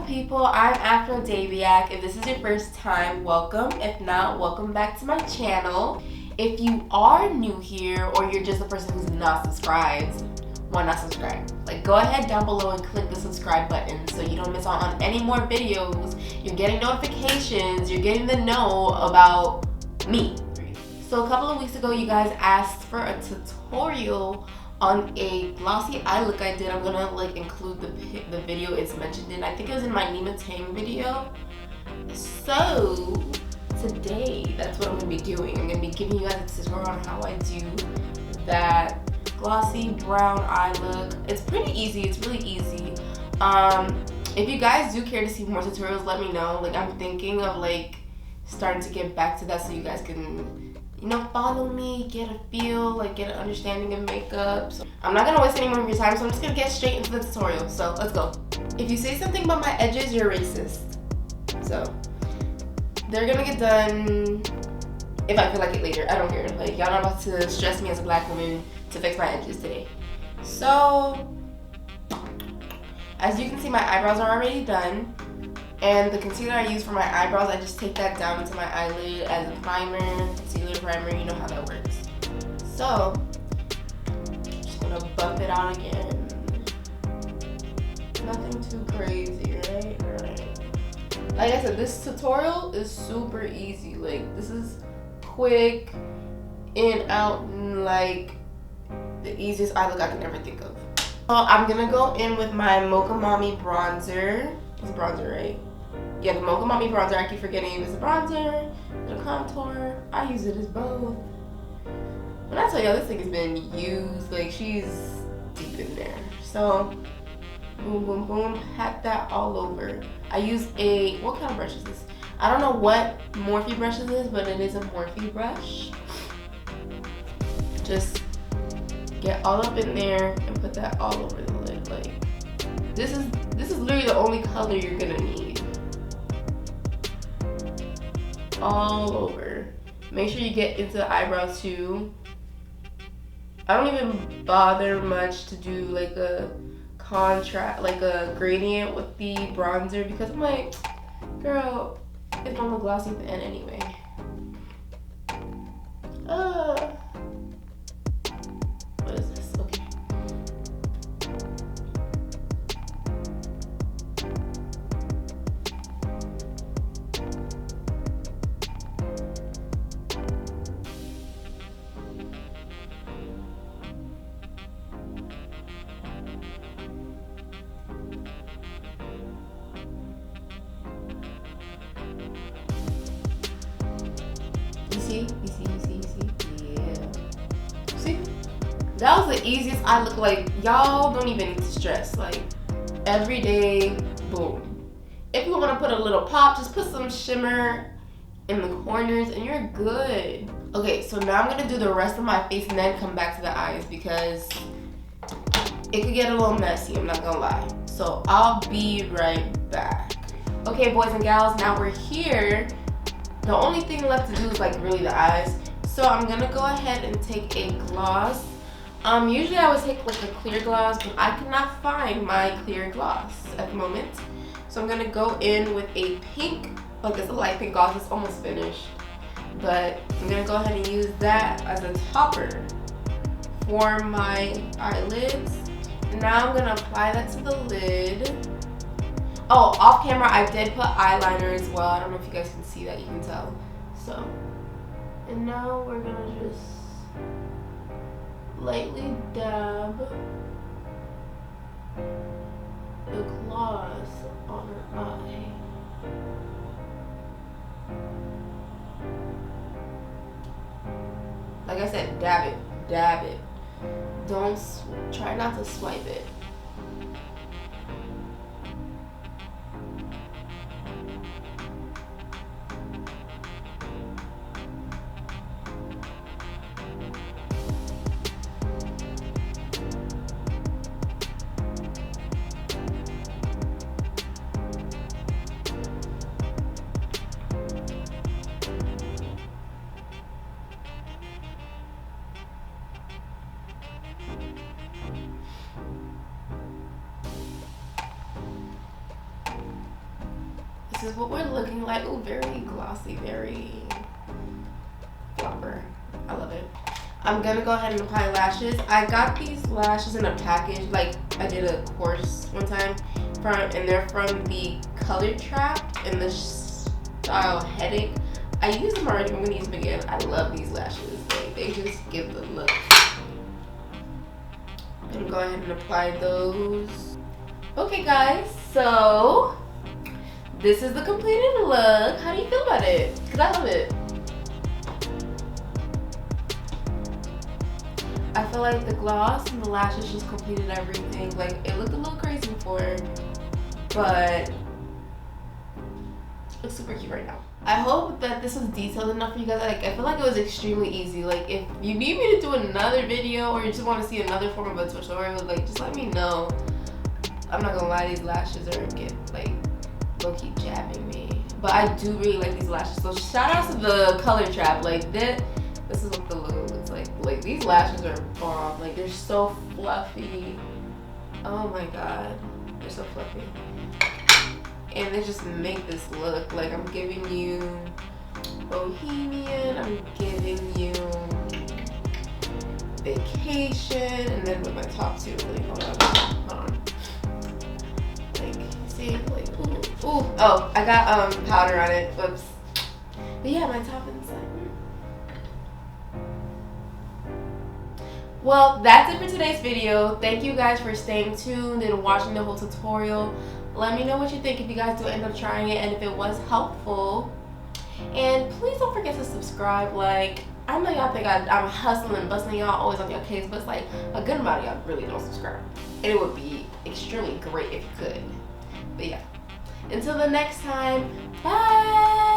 people, I'm Afrodaybeac. If this is your first time, welcome. If not, welcome back to my channel. If you are new here or you're just a person who's not subscribed, why not subscribe? Like, go ahead down below and click the subscribe button so you don't miss out on any more videos. You're getting notifications, you're getting to know about me. So a couple of weeks ago, you guys asked for a tutorial on a glossy eye look I did. I'm gonna include the video it's mentioned in. I think it was in my Nima Tang video. So today, that's what I'm gonna be doing. I'm gonna be giving you guys a tutorial on how I do that glossy brown eye look. It's pretty easy. It's really easy. If you guys do care to see more tutorials, let me know. I'm thinking of starting to get back to that so you guys can, follow me, get a feel, get an understanding of makeup. So I'm not gonna waste any more of your time, so I'm just gonna get straight into the tutorial. So let's go. If you say something about my edges, you're racist. So they're gonna get done if I feel like it later. I don't care. Y'all not about to stress me as a black woman to fix my edges today. So as you can see, my eyebrows are already done. And the concealer I use for my eyebrows, I just take that down into my eyelid as a primer, concealer primer, you know how that works. So, just gonna buff it out again. Nothing too crazy, right? Alright. Like I said, this tutorial is super easy. This is quick, in, out, and the easiest eye look I can ever think of. So I'm gonna go in with my Mocha Mommy bronzer. It's bronzer, right? Yeah, the Mocha Mommy bronzer. I keep forgetting if it's a bronzer, the contour. I use it as both. When I tell y'all, this thing has been used, she's deep in there. So, boom, boom, boom, pat that all over. I use what kind of brush is this? I don't know what Morphe brush this is, but it is a Morphe brush. Just get all up in there and put that all over the lid. This is literally the only color you're gonna need. All over. Make sure you get into the eyebrows too. I don't even bother much to do a contrast, a gradient with the bronzer, because I'm girl, it's gonna look glossy at the end anyway. What is this? Okay. You see? Yeah. See? That was the easiest eye look. Y'all don't even need to stress. Every day, boom. If you want to put a little pop, just put some shimmer in the corners and you're good. Okay, so now I'm gonna do the rest of my face and then come back to the eyes because it could get a little messy, I'm not gonna lie. So I'll be right back. Okay, boys and gals, now we're here. The only thing left to do is really the eyes. So I'm gonna go ahead and take a gloss. Usually I would take a clear gloss, but I cannot find my clear gloss at the moment. So I'm gonna go in with a pink, it's a light pink gloss. It's almost finished, but I'm gonna go ahead and use that as a topper for my eyelids. Now I'm gonna apply that to the lid. Oh, off camera, I did put eyeliner as well. I don't know if you guys can see that. You can tell. So, and now we're gonna just lightly dab the gloss on her eye. Like I said, dab it. Don't try not to swipe it. This is what we're looking like. Oh, very glossy, very flopper. I love it. I'm gonna go ahead and apply lashes. I got these lashes in a package. Like, I did a course one time and they're from the Color Trap in the style Headache. I used them already, but I'm gonna use them again. I love these lashes. Like, they just give the look. I'm gonna go ahead and apply those. Okay guys, so this is the completed look. How do you feel about it? Because I love it. I feel like the gloss and the lashes just completed everything. Like, it looked a little crazy before, but it looks super cute right now. I hope that this was detailed enough for you guys. Like, I feel like it was extremely easy. Like, if you need me to do another video or you just want to see another form of a tutorial, like, just let me know. I'm not gonna lie, these lashes are like low-key jabbing me. But I do really like these lashes. So shout out to the Color Trap. Like, this is what the logo looks like. Like, these lashes are bomb. Like, they're so fluffy. Oh my god, they're so fluffy. And they just make this look. Like, I'm giving you bohemian, I'm giving you vacation, and then with my top two, really, hold on. Like, see, like, ooh. Oh, I got powder on it, whoops. But yeah, my top and side. Well, that's it for today's video. Thank you guys for staying tuned and watching the whole tutorial. Let me know what you think if you guys do end up trying it and if it was helpful. And please don't forget to subscribe. Like, I know y'all think I'm hustling and busting y'all always on your case, but it's like a good amount of y'all really don't subscribe. And it would be extremely great if you could. But yeah, until the next time, bye!